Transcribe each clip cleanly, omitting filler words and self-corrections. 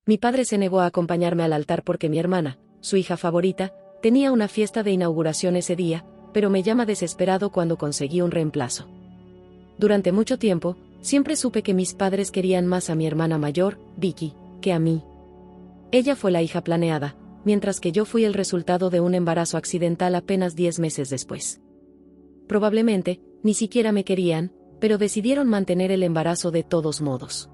Mi padre se negó a acompañarme al altar porque mi hermana, su hija favorita, tenía una fiesta de inauguración ese día, pero me llama desesperado cuando conseguí un reemplazo. Durante mucho tiempo, siempre supe que mis padres querían más a mi hermana mayor, Vicky, que a mí. Ella fue la hija planeada, mientras que yo fui el resultado de un embarazo accidental apenas 10 meses después. Probablemente, ni siquiera me querían, pero decidieron mantener el embarazo de todos modos.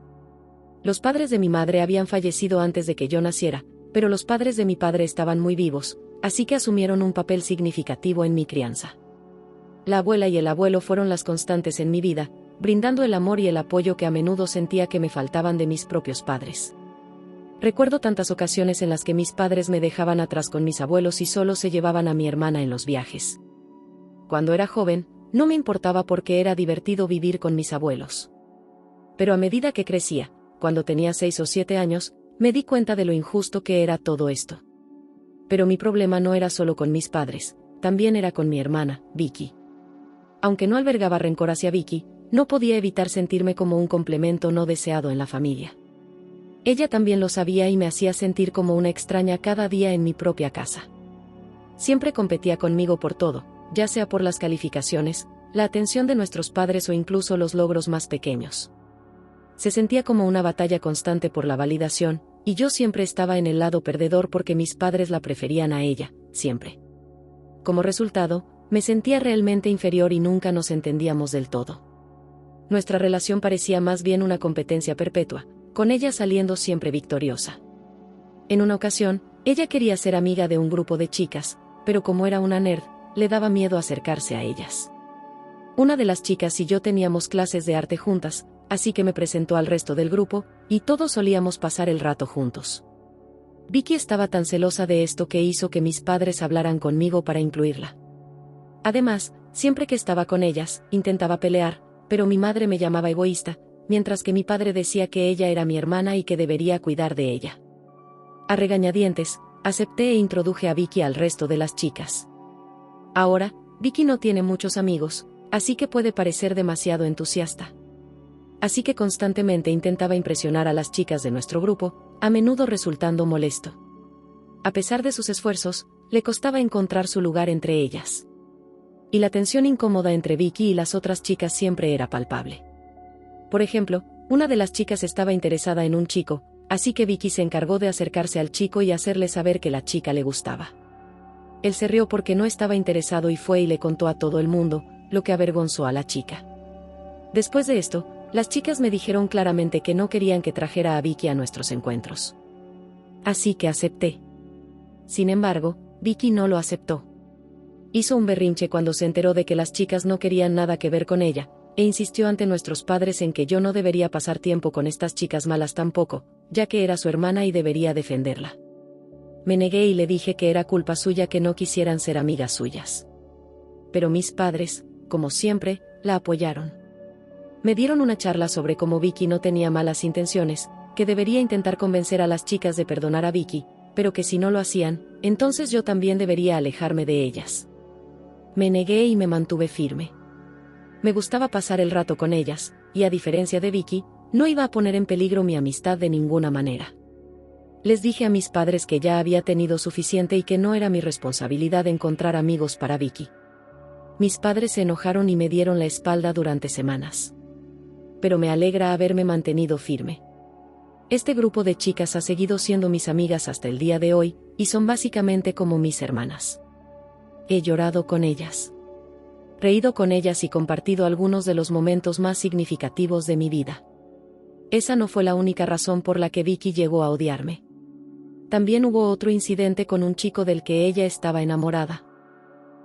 Los padres de mi madre habían fallecido antes de que yo naciera, pero los padres de mi padre estaban muy vivos, así que asumieron un papel significativo en mi crianza. La abuela y el abuelo fueron las constantes en mi vida, brindando el amor y el apoyo que a menudo sentía que me faltaban de mis propios padres. Recuerdo tantas ocasiones en las que mis padres me dejaban atrás con mis abuelos y solo se llevaban a mi hermana en los viajes. Cuando era joven, no me importaba porque era divertido vivir con mis abuelos. Pero a medida que crecía, cuando tenía 6 o 7 años, me di cuenta de lo injusto que era todo esto. Pero mi problema no era solo con mis padres, también era con mi hermana, Vicky. Aunque no albergaba rencor hacia Vicky, no podía evitar sentirme como un complemento no deseado en la familia. Ella también lo sabía y me hacía sentir como una extraña cada día en mi propia casa. Siempre competía conmigo por todo, ya sea por las calificaciones, la atención de nuestros padres o incluso los logros más pequeños. Se sentía como una batalla constante por la validación, y yo siempre estaba en el lado perdedor porque mis padres la preferían a ella, siempre. Como resultado, me sentía realmente inferior y nunca nos entendíamos del todo. Nuestra relación parecía más bien una competencia perpetua, con ella saliendo siempre victoriosa. En una ocasión, ella quería ser amiga de un grupo de chicas, pero como era una nerd, le daba miedo acercarse a ellas. Una de las chicas y yo teníamos clases de arte juntas, así que me presentó al resto del grupo, y todos solíamos pasar el rato juntos. Vicky estaba tan celosa de esto que hizo que mis padres hablaran conmigo para incluirla. Además, siempre que estaba con ellas, intentaba pelear, pero mi madre me llamaba egoísta, mientras que mi padre decía que ella era mi hermana y que debería cuidar de ella. A regañadientes, acepté e introduje a Vicky al resto de las chicas. Ahora, Vicky no tiene muchos amigos, así que puede parecer demasiado entusiasta. Así que constantemente intentaba impresionar a las chicas de nuestro grupo, a menudo resultando molesto. A pesar de sus esfuerzos, le costaba encontrar su lugar entre ellas. Y la tensión incómoda entre Vicky y las otras chicas siempre era palpable. Por ejemplo, una de las chicas estaba interesada en un chico, así que Vicky se encargó de acercarse al chico y hacerle saber que la chica le gustaba. Él se rió porque no estaba interesado y fue y le contó a todo el mundo, lo que avergonzó a la chica. Después de esto, las chicas me dijeron claramente que no querían que trajera a Vicky a nuestros encuentros. Así que acepté. Sin embargo, Vicky no lo aceptó. Hizo un berrinche cuando se enteró de que las chicas no querían nada que ver con ella, e insistió ante nuestros padres en que yo no debería pasar tiempo con estas chicas malas tampoco, ya que era su hermana y debería defenderla. Me negué y le dije que era culpa suya que no quisieran ser amigas suyas. Pero mis padres, como siempre, la apoyaron. Me dieron una charla sobre cómo Vicky no tenía malas intenciones, que debería intentar convencer a las chicas de perdonar a Vicky, pero que si no lo hacían, entonces yo también debería alejarme de ellas. Me negué y me mantuve firme. Me gustaba pasar el rato con ellas, y a diferencia de Vicky, no iba a poner en peligro mi amistad de ninguna manera. Les dije a mis padres que ya había tenido suficiente y que no era mi responsabilidad encontrar amigos para Vicky. Mis padres se enojaron y me dieron la espalda durante semanas. Pero me alegra haberme mantenido firme. Este grupo de chicas ha seguido siendo mis amigas hasta el día de hoy, y son básicamente como mis hermanas. He llorado con ellas. Reído con ellas y compartido algunos de los momentos más significativos de mi vida. Esa no fue la única razón por la que Vicky llegó a odiarme. También hubo otro incidente con un chico del que ella estaba enamorada.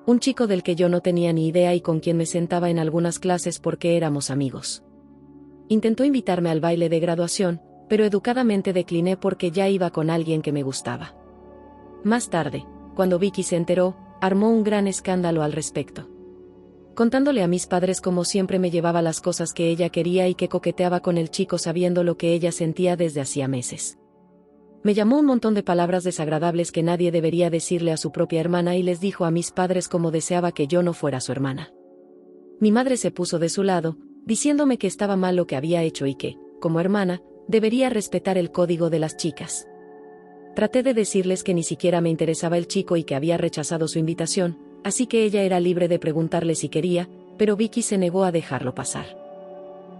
Un chico del que yo no tenía ni idea y con quien me sentaba en algunas clases porque éramos amigos. Intentó invitarme al baile de graduación, pero educadamente decliné porque ya iba con alguien que me gustaba. Más tarde, cuando Vicky se enteró, armó un gran escándalo al respecto. Contándole a mis padres cómo siempre me llevaba las cosas que ella quería y que coqueteaba con el chico sabiendo lo que ella sentía desde hacía meses. Me llamó un montón de palabras desagradables que nadie debería decirle a su propia hermana y les dijo a mis padres cómo deseaba que yo no fuera su hermana. Mi madre se puso de su lado, diciéndome que estaba mal lo que había hecho y que, como hermana, debería respetar el código de las chicas. Traté de decirles que ni siquiera me interesaba el chico y que había rechazado su invitación, así que ella era libre de preguntarle si quería, pero Vicky se negó a dejarlo pasar.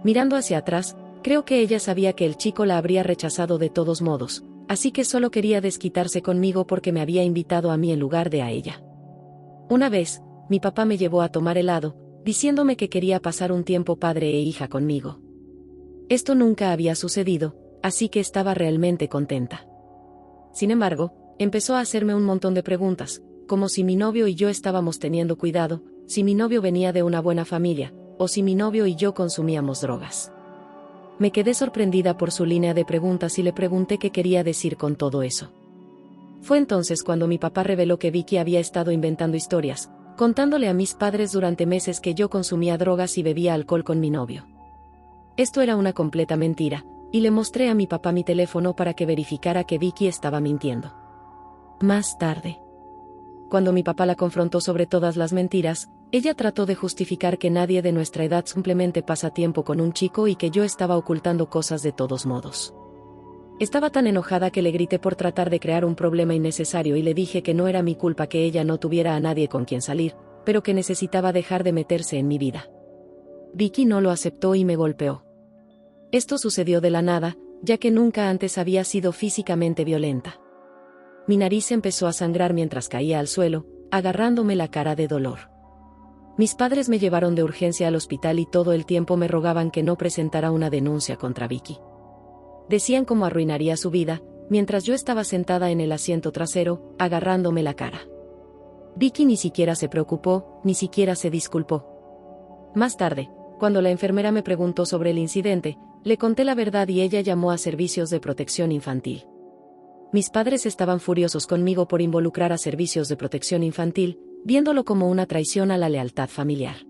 Mirando hacia atrás, creo que ella sabía que el chico la habría rechazado de todos modos, así que solo quería desquitarse conmigo porque me había invitado a mí en lugar de a ella. Una vez, mi papá me llevó a tomar helado, diciéndome que quería pasar un tiempo padre e hija conmigo. Esto nunca había sucedido, así que estaba realmente contenta. Sin embargo, empezó a hacerme un montón de preguntas, como si mi novio y yo estábamos teniendo cuidado, si mi novio venía de una buena familia, o si mi novio y yo consumíamos drogas. Me quedé sorprendida por su línea de preguntas y le pregunté qué quería decir con todo eso. Fue entonces cuando mi papá reveló que Vicky había estado inventando historias, contándole a mis padres durante meses que yo consumía drogas y bebía alcohol con mi novio. Esto era una completa mentira, y le mostré a mi papá mi teléfono para que verificara que Vicky estaba mintiendo. Más tarde, cuando mi papá la confrontó sobre todas las mentiras, ella trató de justificar que nadie de nuestra edad simplemente pasa tiempo con un chico y que yo estaba ocultando cosas de todos modos. Estaba tan enojada que le grité por tratar de crear un problema innecesario y le dije que no era mi culpa que ella no tuviera a nadie con quien salir, pero que necesitaba dejar de meterse en mi vida. Vicky no lo aceptó y me golpeó. Esto sucedió de la nada, ya que nunca antes había sido físicamente violenta. Mi nariz empezó a sangrar mientras caía al suelo, agarrándome la cara de dolor. Mis padres me llevaron de urgencia al hospital y todo el tiempo me rogaban que no presentara una denuncia contra Vicky. Decían cómo arruinaría su vida, mientras yo estaba sentada en el asiento trasero, agarrándome la cara. Vicky ni siquiera se preocupó, ni siquiera se disculpó. Más tarde, cuando la enfermera me preguntó sobre el incidente, le conté la verdad y ella llamó a servicios de protección infantil. Mis padres estaban furiosos conmigo por involucrar a servicios de protección infantil, viéndolo como una traición a la lealtad familiar.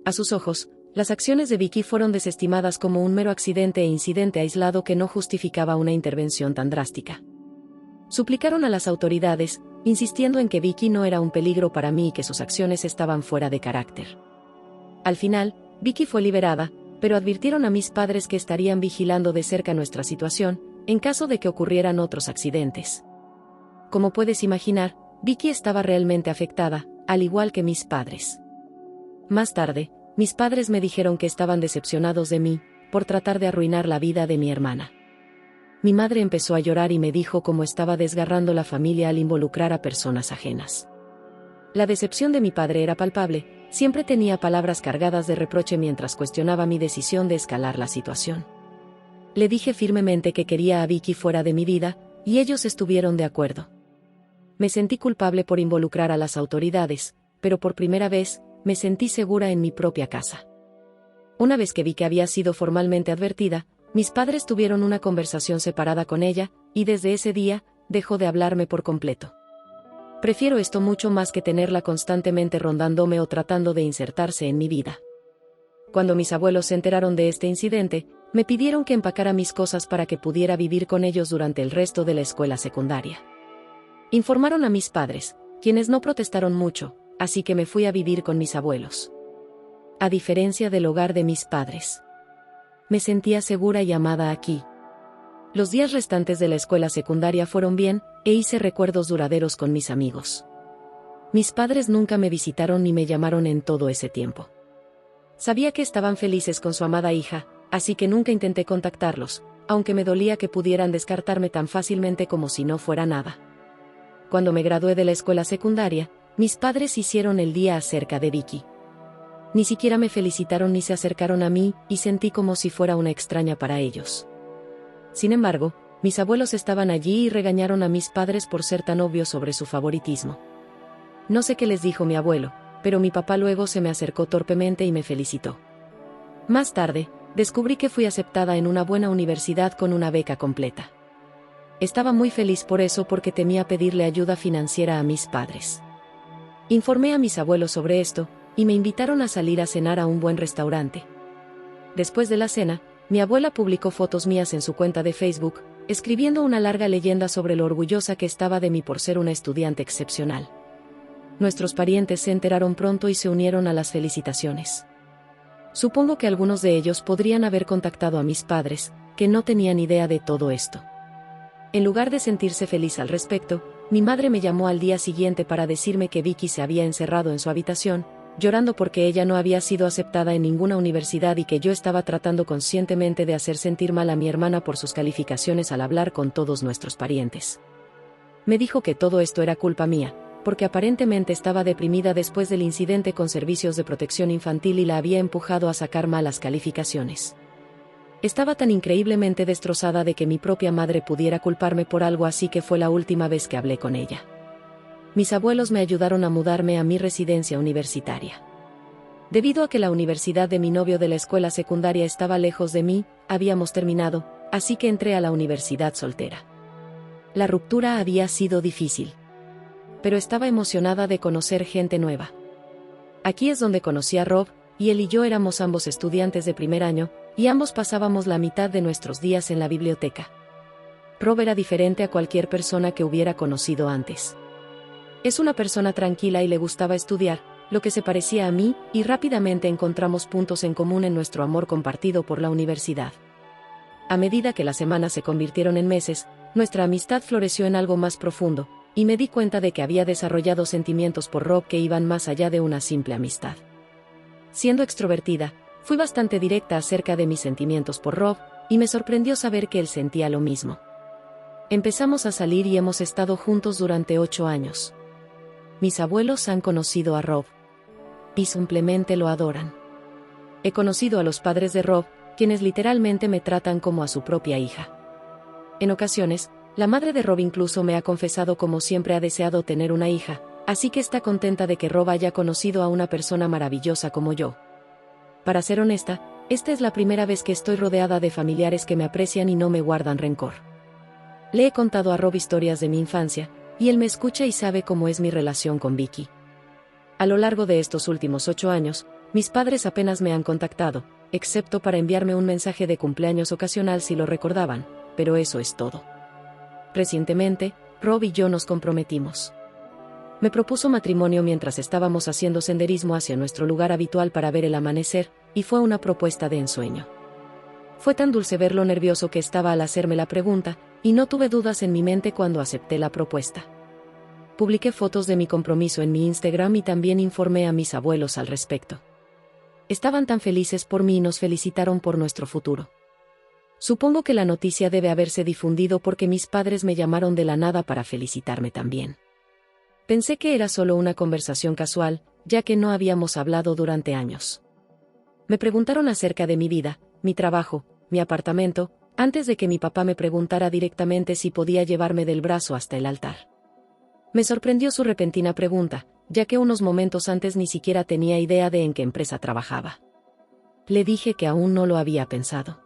A sus ojos, las acciones de Vicky fueron desestimadas como un mero accidente e incidente aislado que no justificaba una intervención tan drástica. Suplicaron a las autoridades, insistiendo en que Vicky no era un peligro para mí y que sus acciones estaban fuera de carácter. Al final, Vicky fue liberada, pero advirtieron a mis padres que estarían vigilando de cerca nuestra situación, en caso de que ocurrieran otros accidentes. Como puedes imaginar, Vicky estaba realmente afectada, al igual que mis padres. Más tarde, mis padres me dijeron que estaban decepcionados de mí, por tratar de arruinar la vida de mi hermana. Mi madre empezó a llorar y me dijo cómo estaba desgarrando la familia al involucrar a personas ajenas. La decepción de mi padre era palpable, siempre tenía palabras cargadas de reproche mientras cuestionaba mi decisión de escalar la situación. Le dije firmemente que quería a Vicky fuera de mi vida, y ellos estuvieron de acuerdo. Me sentí culpable por involucrar a las autoridades, pero por primera vez, me sentí segura en mi propia casa. Una vez que vi que había sido formalmente advertida, mis padres tuvieron una conversación separada con ella, y desde ese día, dejó de hablarme por completo. Prefiero esto mucho más que tenerla constantemente rondándome o tratando de insertarse en mi vida. Cuando mis abuelos se enteraron de este incidente, me pidieron que empacara mis cosas para que pudiera vivir con ellos durante el resto de la escuela secundaria. Informaron a mis padres, quienes no protestaron mucho, así que me fui a vivir con mis abuelos. A diferencia del hogar de mis padres, me sentía segura y amada aquí. Los días restantes de la escuela secundaria fueron bien, e hice recuerdos duraderos con mis amigos. Mis padres nunca me visitaron ni me llamaron en todo ese tiempo. Sabía que estaban felices con su amada hija, así que nunca intenté contactarlos, aunque me dolía que pudieran descartarme tan fácilmente como si no fuera nada. Cuando me gradué de la escuela secundaria, mis padres hicieron el día acerca de Vicky. Ni siquiera me felicitaron ni se acercaron a mí, y sentí como si fuera una extraña para ellos. Sin embargo, mis abuelos estaban allí y regañaron a mis padres por ser tan obvios sobre su favoritismo. No sé qué les dijo mi abuelo, pero mi papá luego se me acercó torpemente y me felicitó. Más tarde, descubrí que fui aceptada en una buena universidad con una beca completa. Estaba muy feliz por eso porque temía pedirle ayuda financiera a mis padres. Informé a mis abuelos sobre esto, y me invitaron a salir a cenar a un buen restaurante. Después de la cena, mi abuela publicó fotos mías en su cuenta de Facebook, escribiendo una larga leyenda sobre lo orgullosa que estaba de mí por ser una estudiante excepcional. Nuestros parientes se enteraron pronto y se unieron a las felicitaciones. Supongo que algunos de ellos podrían haber contactado a mis padres, que no tenían idea de todo esto. En lugar de sentirse feliz al respecto, mi madre me llamó al día siguiente para decirme que Vicky se había encerrado en su habitación, llorando porque ella no había sido aceptada en ninguna universidad y que yo estaba tratando conscientemente de hacer sentir mal a mi hermana por sus calificaciones al hablar con todos nuestros parientes. Me dijo que todo esto era culpa mía, porque aparentemente estaba deprimida después del incidente con servicios de protección infantil y la había empujado a sacar malas calificaciones. Estaba tan increíblemente destrozada de que mi propia madre pudiera culparme por algo así que fue la última vez que hablé con ella. Mis abuelos me ayudaron a mudarme a mi residencia universitaria. Debido a que la universidad de mi novio de la escuela secundaria estaba lejos de mí, habíamos terminado, así que entré a la universidad soltera. La ruptura había sido difícil. Pero estaba emocionada de conocer gente nueva. Aquí es donde conocí a Rob, y él y yo éramos ambos estudiantes de primer año, y ambos pasábamos la mitad de nuestros días en la biblioteca. Rob era diferente a cualquier persona que hubiera conocido antes. Es una persona tranquila y le gustaba estudiar, lo que se parecía a mí, y rápidamente encontramos puntos en común en nuestro amor compartido por la universidad. A medida que las semanas se convirtieron en meses, nuestra amistad floreció en algo más profundo, y me di cuenta de que había desarrollado sentimientos por Rob que iban más allá de una simple amistad. Siendo extrovertida, fui bastante directa acerca de mis sentimientos por Rob, y me sorprendió saber que él sentía lo mismo. Empezamos a salir y hemos estado juntos durante 8 años. Mis abuelos han conocido a Rob. Y simplemente lo adoran. He conocido a los padres de Rob, quienes literalmente me tratan como a su propia hija. En ocasiones, la madre de Rob incluso me ha confesado cómo siempre ha deseado tener una hija, así que está contenta de que Rob haya conocido a una persona maravillosa como yo. Para ser honesta, esta es la primera vez que estoy rodeada de familiares que me aprecian y no me guardan rencor. Le he contado a Rob historias de mi infancia, y él me escucha y sabe cómo es mi relación con Vicky. A lo largo de estos últimos 8 años, mis padres apenas me han contactado, excepto para enviarme un mensaje de cumpleaños ocasional si lo recordaban, pero eso es todo. Recientemente, Rob y yo nos comprometimos. Me propuso matrimonio mientras estábamos haciendo senderismo hacia nuestro lugar habitual para ver el amanecer, y fue una propuesta de ensueño. Fue tan dulce ver lo nervioso que estaba al hacerme la pregunta, y no tuve dudas en mi mente cuando acepté la propuesta. Publiqué fotos de mi compromiso en mi Instagram y también informé a mis abuelos al respecto. Estaban tan felices por mí y nos felicitaron por nuestro futuro. Supongo que la noticia debe haberse difundido porque mis padres me llamaron de la nada para felicitarme también. Pensé que era solo una conversación casual, ya que no habíamos hablado durante años. Me preguntaron acerca de mi vida, mi trabajo, mi apartamento, antes de que mi papá me preguntara directamente si podía llevarme del brazo hasta el altar. Me sorprendió su repentina pregunta, ya que unos momentos antes ni siquiera tenía idea de en qué empresa trabajaba. Le dije que aún no lo había pensado.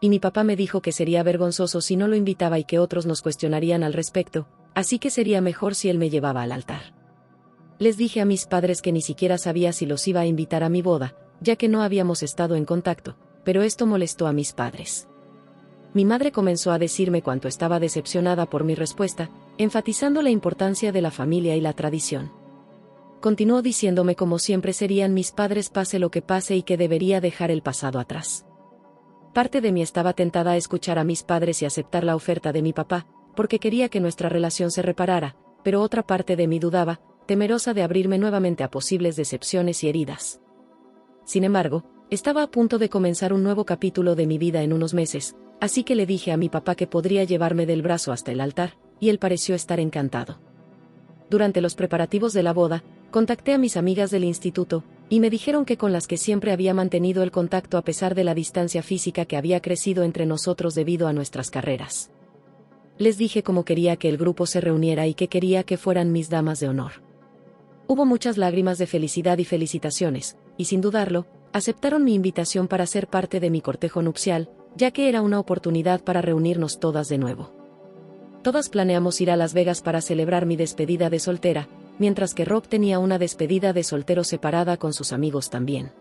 Y mi papá me dijo que sería vergonzoso si no lo invitaba y que otros nos cuestionarían al respecto, así que sería mejor si él me llevaba al altar. Les dije a mis padres que ni siquiera sabía si los iba a invitar a mi boda, ya que no habíamos estado en contacto, pero esto molestó a mis padres. Mi madre comenzó a decirme cuánto estaba decepcionada por mi respuesta, enfatizando la importancia de la familia y la tradición. Continuó diciéndome cómo siempre serían mis padres pase lo que pase y que debería dejar el pasado atrás. Parte de mí estaba tentada a escuchar a mis padres y aceptar la oferta de mi papá, porque quería que nuestra relación se reparara, pero otra parte de mí dudaba, temerosa de abrirme nuevamente a posibles decepciones y heridas. Sin embargo, estaba a punto de comenzar un nuevo capítulo de mi vida en unos meses, así que le dije a mi papá que podría llevarme del brazo hasta el altar, y él pareció estar encantado. Durante los preparativos de la boda, contacté a mis amigas del instituto, y me dijeron que con las que siempre había mantenido el contacto a pesar de la distancia física que había crecido entre nosotros debido a nuestras carreras. Les dije cómo quería que el grupo se reuniera y que quería que fueran mis damas de honor. Hubo muchas lágrimas de felicidad y felicitaciones, y sin dudarlo, aceptaron mi invitación para ser parte de mi cortejo nupcial, ya que era una oportunidad para reunirnos todas de nuevo. Todas planeamos ir a Las Vegas para celebrar mi despedida de soltera, mientras que Rob tenía una despedida de soltero separada con sus amigos también.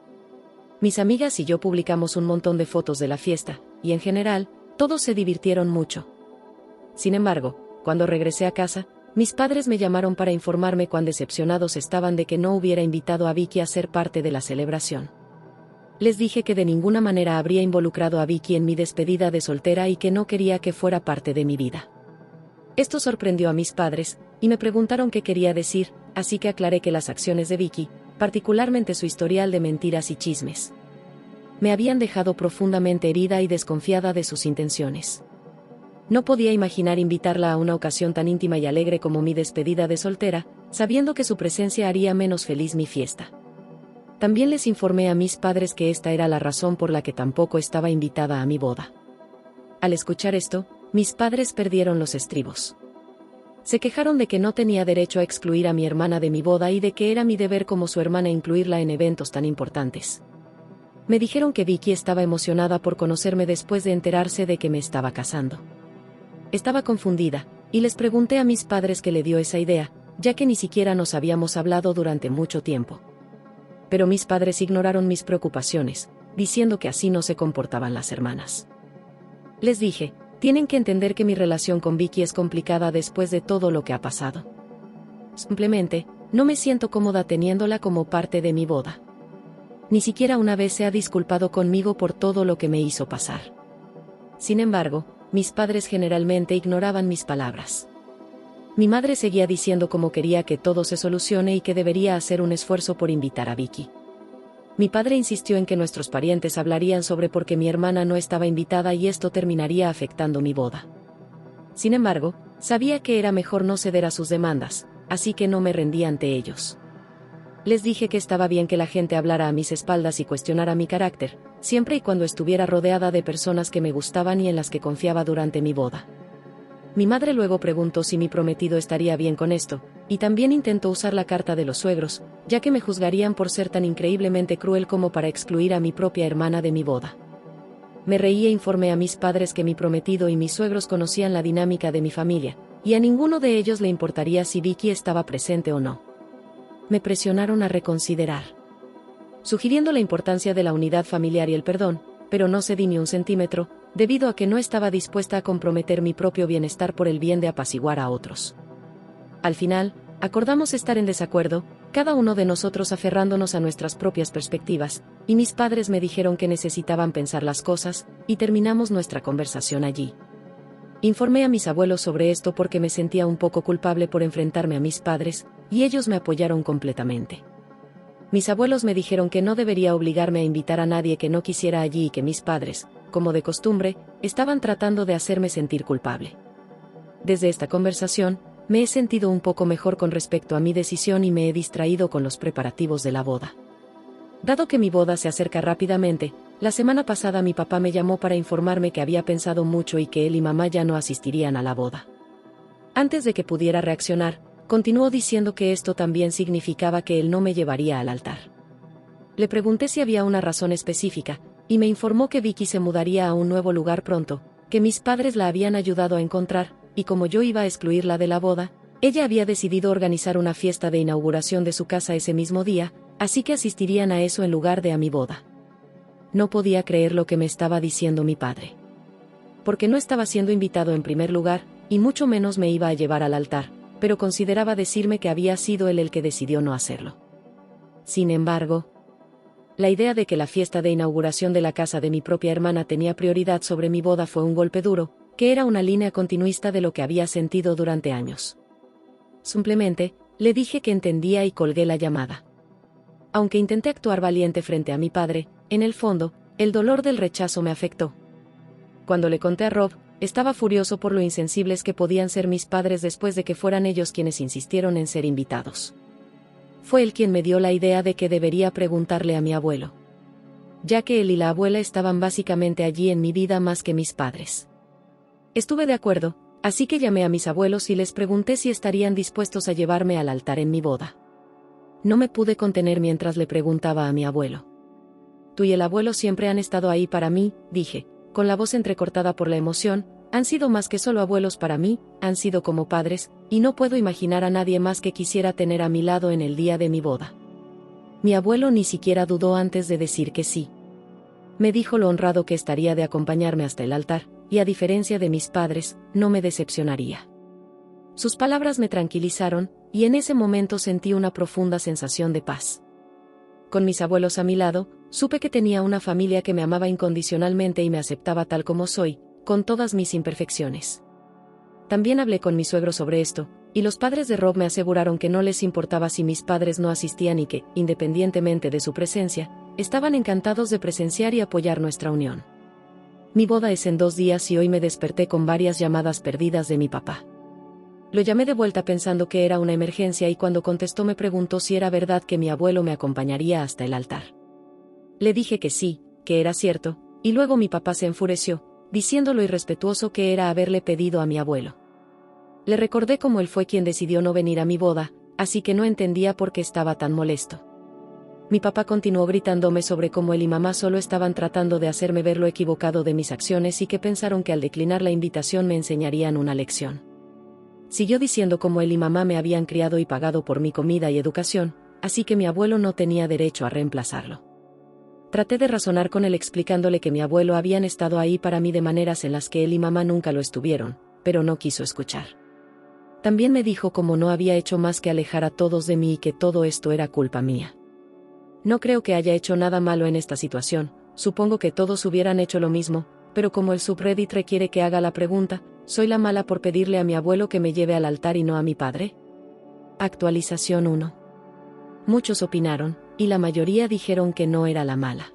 Mis amigas y yo publicamos un montón de fotos de la fiesta, y en general, todos se divirtieron mucho. Sin embargo, cuando regresé a casa, mis padres me llamaron para informarme cuán decepcionados estaban de que no hubiera invitado a Vicky a ser parte de la celebración. Les dije que de ninguna manera habría involucrado a Vicky en mi despedida de soltera y que no quería que fuera parte de mi vida. Esto sorprendió a mis padres, y me preguntaron qué quería decir, así que aclaré que las acciones de Vicky, particularmente su historial de mentiras y chismes, me habían dejado profundamente herida y desconfiada de sus intenciones. No podía imaginar invitarla a una ocasión tan íntima y alegre como mi despedida de soltera, sabiendo que su presencia haría menos feliz mi fiesta. También les informé a mis padres que esta era la razón por la que tampoco estaba invitada a mi boda. Al escuchar esto, mis padres perdieron los estribos. Se quejaron de que no tenía derecho a excluir a mi hermana de mi boda y de que era mi deber como su hermana incluirla en eventos tan importantes. Me dijeron que Vicky estaba emocionada por conocerme después de enterarse de que me estaba casando. Estaba confundida, y les pregunté a mis padres qué le dio esa idea, ya que ni siquiera nos habíamos hablado durante mucho tiempo. Pero mis padres ignoraron mis preocupaciones, diciendo que así no se comportaban las hermanas. Les dije, tienen que entender que mi relación con Vicky es complicada después de todo lo que ha pasado. Simplemente, no me siento cómoda teniéndola como parte de mi boda. Ni siquiera una vez se ha disculpado conmigo por todo lo que me hizo pasar. Sin embargo, mis padres generalmente ignoraban mis palabras. Mi madre seguía diciendo cómo quería que todo se solucione y que debería hacer un esfuerzo por invitar a Vicky. Mi padre insistió en que nuestros parientes hablarían sobre por qué mi hermana no estaba invitada y esto terminaría afectando mi boda. Sin embargo, sabía que era mejor no ceder a sus demandas, así que no me rendí ante ellos. Les dije que estaba bien que la gente hablara a mis espaldas y cuestionara mi carácter, siempre y cuando estuviera rodeada de personas que me gustaban y en las que confiaba durante mi boda. Mi madre luego preguntó si mi prometido estaría bien con esto, y también intentó usar la carta de los suegros, ya que me juzgarían por ser tan increíblemente cruel como para excluir a mi propia hermana de mi boda. Me reí e informé a mis padres que mi prometido y mis suegros conocían la dinámica de mi familia, y a ninguno de ellos le importaría si Vicky estaba presente o no. Me presionaron a reconsiderar, sugiriendo la importancia de la unidad familiar y el perdón, pero no cedí ni un centímetro, debido a que no estaba dispuesta a comprometer mi propio bienestar por el bien de apaciguar a otros. Al final, acordamos estar en desacuerdo, cada uno de nosotros aferrándonos a nuestras propias perspectivas, y mis padres me dijeron que necesitaban pensar las cosas, y terminamos nuestra conversación allí. Informé a mis abuelos sobre esto porque me sentía un poco culpable por enfrentarme a mis padres, y ellos me apoyaron completamente. Mis abuelos me dijeron que no debería obligarme a invitar a nadie que no quisiera allí y que mis padres, como de costumbre, estaban tratando de hacerme sentir culpable. Desde esta conversación, me he sentido un poco mejor con respecto a mi decisión y me he distraído con los preparativos de la boda. Dado que mi boda se acerca rápidamente, la semana pasada mi papá me llamó para informarme que había pensado mucho y que él y mamá ya no asistirían a la boda. Antes de que pudiera reaccionar, continuó diciendo que esto también significaba que él no me llevaría al altar. Le pregunté si había una razón específica, y me informó que Vicky se mudaría a un nuevo lugar pronto, que mis padres la habían ayudado a encontrar, y como yo iba a excluirla de la boda, ella había decidido organizar una fiesta de inauguración de su casa ese mismo día, así que asistirían a eso en lugar de a mi boda. No podía creer lo que me estaba diciendo mi padre. Porque no estaba siendo invitado en primer lugar, y mucho menos me iba a llevar al altar, pero consideraba decirme que había sido él el que decidió no hacerlo. Sin embargo, la idea de que la fiesta de inauguración de la casa de mi propia hermana tenía prioridad sobre mi boda fue un golpe duro, que era una línea continuista de lo que había sentido durante años. Simplemente, le dije que entendía y colgué la llamada. Aunque intenté actuar valiente frente a mi padre, en el fondo, el dolor del rechazo me afectó. Cuando le conté a Rob, estaba furioso por lo insensibles que podían ser mis padres después de que fueran ellos quienes insistieron en ser invitados. Fue él quien me dio la idea de que debería preguntarle a mi abuelo, ya que él y la abuela estaban básicamente allí en mi vida más que mis padres. Estuve de acuerdo, así que llamé a mis abuelos y les pregunté si estarían dispuestos a llevarme al altar en mi boda. No me pude contener mientras le preguntaba a mi abuelo. Tú y el abuelo siempre han estado ahí para mí, dije, con la voz entrecortada por la emoción, han sido más que solo abuelos para mí, han sido como padres, y no puedo imaginar a nadie más que quisiera tener a mi lado en el día de mi boda. Mi abuelo ni siquiera dudó antes de decir que sí. Me dijo lo honrado que estaría de acompañarme hasta el altar, y a diferencia de mis padres, no me decepcionaría. Sus palabras me tranquilizaron, y en ese momento sentí una profunda sensación de paz. Con mis abuelos a mi lado, supe que tenía una familia que me amaba incondicionalmente y me aceptaba tal como soy, con todas mis imperfecciones. También hablé con mi suegro sobre esto, y los padres de Rob me aseguraron que no les importaba si mis padres no asistían y que, independientemente de su presencia, estaban encantados de presenciar y apoyar nuestra unión. Mi boda es en 2 días y hoy me desperté con varias llamadas perdidas de mi papá. Lo llamé de vuelta pensando que era una emergencia y cuando contestó me preguntó si era verdad que mi abuelo me acompañaría hasta el altar. Le dije que sí, que era cierto, y luego mi papá se enfureció, diciendo lo irrespetuoso que era haberle pedido a mi abuelo. Le recordé cómo él fue quien decidió no venir a mi boda, así que no entendía por qué estaba tan molesto. Mi papá continuó gritándome sobre cómo él y mamá solo estaban tratando de hacerme ver lo equivocado de mis acciones y que pensaron que al declinar la invitación me enseñarían una lección. Siguió diciendo cómo él y mamá me habían criado y pagado por mi comida y educación, así que mi abuelo no tenía derecho a reemplazarlo. Traté de razonar con él explicándole que mi abuelo habían estado ahí para mí de maneras en las que él y mamá nunca lo estuvieron, pero no quiso escuchar. También me dijo cómo no había hecho más que alejar a todos de mí y que todo esto era culpa mía. No creo que haya hecho nada malo en esta situación, supongo que todos hubieran hecho lo mismo, pero como el subreddit requiere que haga la pregunta, ¿soy la mala por pedirle a mi abuelo que me lleve al altar y no a mi padre? Actualización 1. Muchos opinaron, y la mayoría dijeron que no era la mala.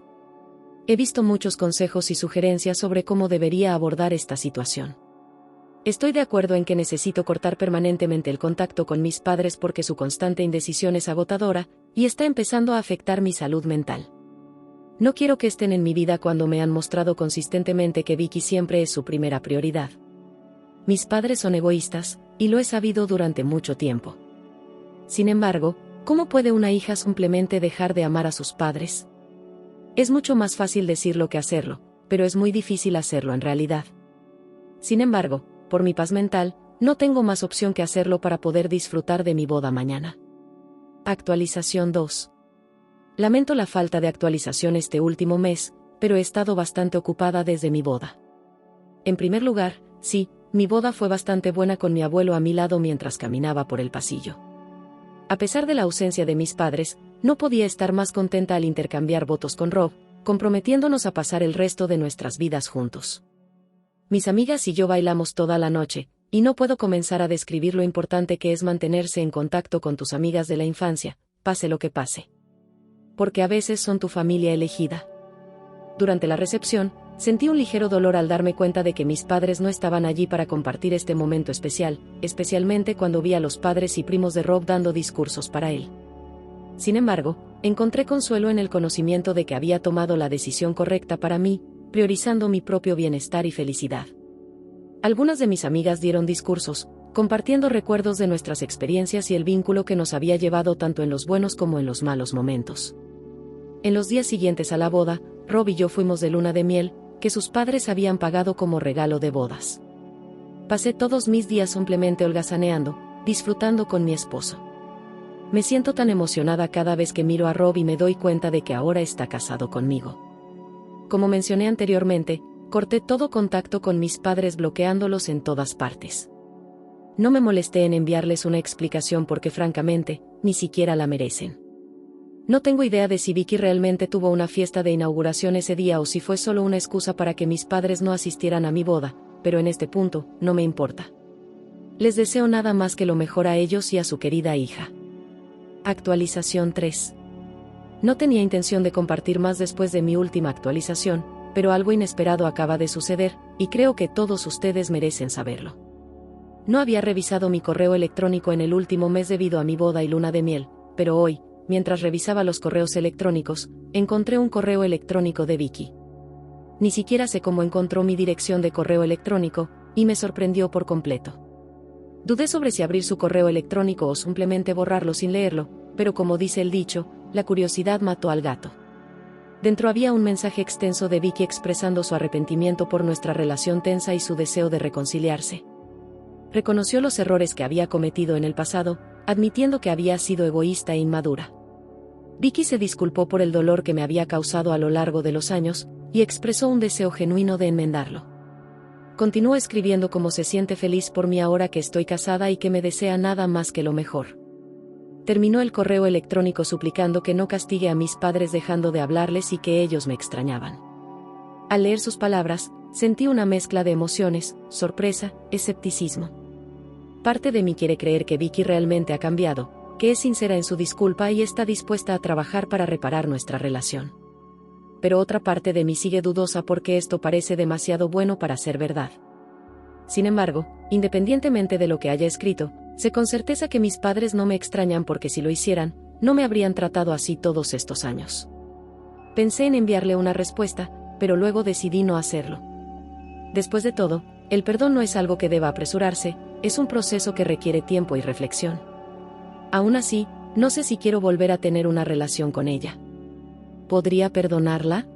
He visto muchos consejos y sugerencias sobre cómo debería abordar esta situación. Estoy de acuerdo en que necesito cortar permanentemente el contacto con mis padres porque su constante indecisión es agotadora, y está empezando a afectar mi salud mental. No quiero que estén en mi vida cuando me han mostrado consistentemente que Vicky siempre es su primera prioridad. Mis padres son egoístas, y lo he sabido durante mucho tiempo. Sin embargo, ¿cómo puede una hija simplemente dejar de amar a sus padres? Es mucho más fácil decirlo que hacerlo, pero es muy difícil hacerlo en realidad. Sin embargo, por mi paz mental, no tengo más opción que hacerlo para poder disfrutar de mi boda mañana. Actualización 2. Lamento la falta de actualización este último mes, pero he estado bastante ocupada desde mi boda. En primer lugar, sí, mi boda fue bastante buena con mi abuelo a mi lado mientras caminaba por el pasillo. A pesar de la ausencia de mis padres, no podía estar más contenta al intercambiar votos con Rob, comprometiéndonos a pasar el resto de nuestras vidas juntos. Mis amigas y yo bailamos toda la noche, y no puedo comenzar a describir lo importante que es mantenerse en contacto con tus amigas de la infancia, pase lo que pase. Porque a veces son tu familia elegida. Durante la recepción, sentí un ligero dolor al darme cuenta de que mis padres no estaban allí para compartir este momento especial, especialmente cuando vi a los padres y primos de Rob dando discursos para él. Sin embargo, encontré consuelo en el conocimiento de que había tomado la decisión correcta para mí, priorizando mi propio bienestar y felicidad. Algunas de mis amigas dieron discursos, compartiendo recuerdos de nuestras experiencias y el vínculo que nos había llevado tanto en los buenos como en los malos momentos. En los días siguientes a la boda, Rob y yo fuimos de luna de miel, que sus padres habían pagado como regalo de bodas. Pasé todos mis días simplemente holgazaneando, disfrutando con mi esposo. Me siento tan emocionada cada vez que miro a Rob y me doy cuenta de que ahora está casado conmigo. Como mencioné anteriormente, corté todo contacto con mis padres bloqueándolos en todas partes. No me molesté en enviarles una explicación porque francamente, ni siquiera la merecen. No tengo idea de si Vicky realmente tuvo una fiesta de inauguración ese día o si fue solo una excusa para que mis padres no asistieran a mi boda, pero en este punto, no me importa. Les deseo nada más que lo mejor a ellos y a su querida hija. Actualización 3. No tenía intención de compartir más después de mi última actualización, pero algo inesperado acaba de suceder, y creo que todos ustedes merecen saberlo. No había revisado mi correo electrónico en el último mes debido a mi boda y luna de miel, pero hoy, mientras revisaba los correos electrónicos, encontré un correo electrónico de Vicky. Ni siquiera sé cómo encontró mi dirección de correo electrónico, y me sorprendió por completo. Dudé sobre si abrir su correo electrónico o simplemente borrarlo sin leerlo, pero como dice el dicho, la curiosidad mató al gato. Dentro había un mensaje extenso de Vicky expresando su arrepentimiento por nuestra relación tensa y su deseo de reconciliarse. Reconoció los errores que había cometido en el pasado, admitiendo que había sido egoísta e inmadura. Vicky se disculpó por el dolor que me había causado a lo largo de los años, y expresó un deseo genuino de enmendarlo. Continuó escribiendo cómo se siente feliz por mí ahora que estoy casada y que me desea nada más que lo mejor. terminó el correo electrónico suplicando que no castigue a mis padres dejando de hablarles y que ellos me extrañaban. Al leer sus palabras, sentí una mezcla de emociones, sorpresa, escepticismo. Parte de mí quiere creer que Vicky realmente ha cambiado, que es sincera en su disculpa y está dispuesta a trabajar para reparar nuestra relación. Pero otra parte de mí sigue dudosa porque esto parece demasiado bueno para ser verdad. Sin embargo, independientemente de lo que haya escrito, sé con certeza que mis padres no me extrañan porque si lo hicieran, no me habrían tratado así todos estos años. Pensé en enviarle una respuesta, pero luego decidí no hacerlo. Después de todo, el perdón no es algo que deba apresurarse, es un proceso que requiere tiempo y reflexión. Aún así, no sé si quiero volver a tener una relación con ella. ¿Podría perdonarla?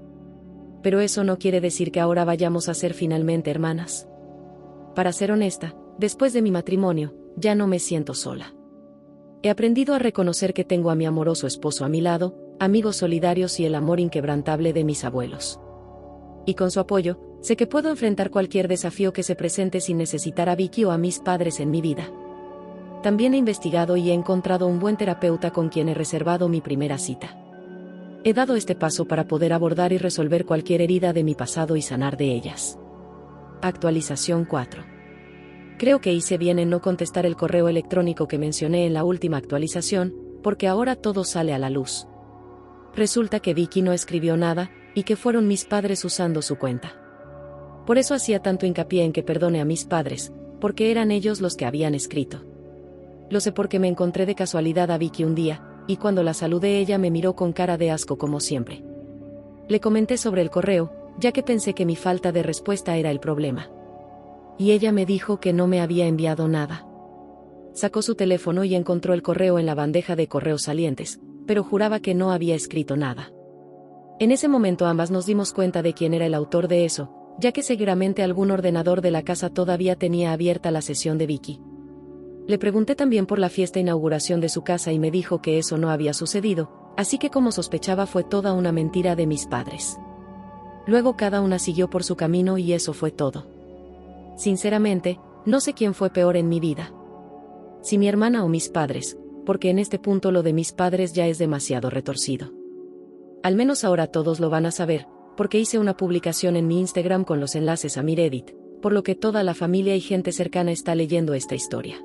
Pero eso no quiere decir que ahora vayamos a ser finalmente hermanas. Para ser honesta, después de mi matrimonio, ya no me siento sola. He aprendido a reconocer que tengo a mi amoroso esposo a mi lado, amigos solidarios y el amor inquebrantable de mis abuelos. Y con su apoyo, sé que puedo enfrentar cualquier desafío que se presente sin necesitar a Vicky o a mis padres en mi vida. También he investigado y he encontrado un buen terapeuta con quien he reservado mi primera cita. He dado este paso para poder abordar y resolver cualquier herida de mi pasado y sanar de ellas. Actualización 4. Creo que hice bien en no contestar el correo electrónico que mencioné en la última actualización, porque ahora todo sale a la luz. Resulta que Vicky no escribió nada, y que fueron mis padres usando su cuenta. Por eso hacía tanto hincapié en que perdone a mis padres, porque eran ellos los que habían escrito. Lo sé porque me encontré de casualidad a Vicky un día, y cuando la saludé ella me miró con cara de asco como siempre. Le comenté sobre el correo, ya que pensé que mi falta de respuesta era el problema. Y ella me dijo que no me había enviado nada. Sacó su teléfono y encontró el correo en la bandeja de correos salientes, pero juraba que no había escrito nada. En ese momento ambas nos dimos cuenta de quién era el autor de eso, ya que seguramente algún ordenador de la casa todavía tenía abierta la sesión de Vicky. Le pregunté también por la fiesta inauguración de su casa y me dijo que eso no había sucedido, así que como sospechaba fue toda una mentira de mis padres. Luego cada una siguió por su camino y eso fue todo. Sinceramente, no sé quién fue peor en mi vida. Si mi hermana o mis padres, porque en este punto lo de mis padres ya es demasiado retorcido. Al menos ahora todos lo van a saber, porque hice una publicación en mi Instagram con los enlaces a mi Reddit, por lo que toda la familia y gente cercana está leyendo esta historia.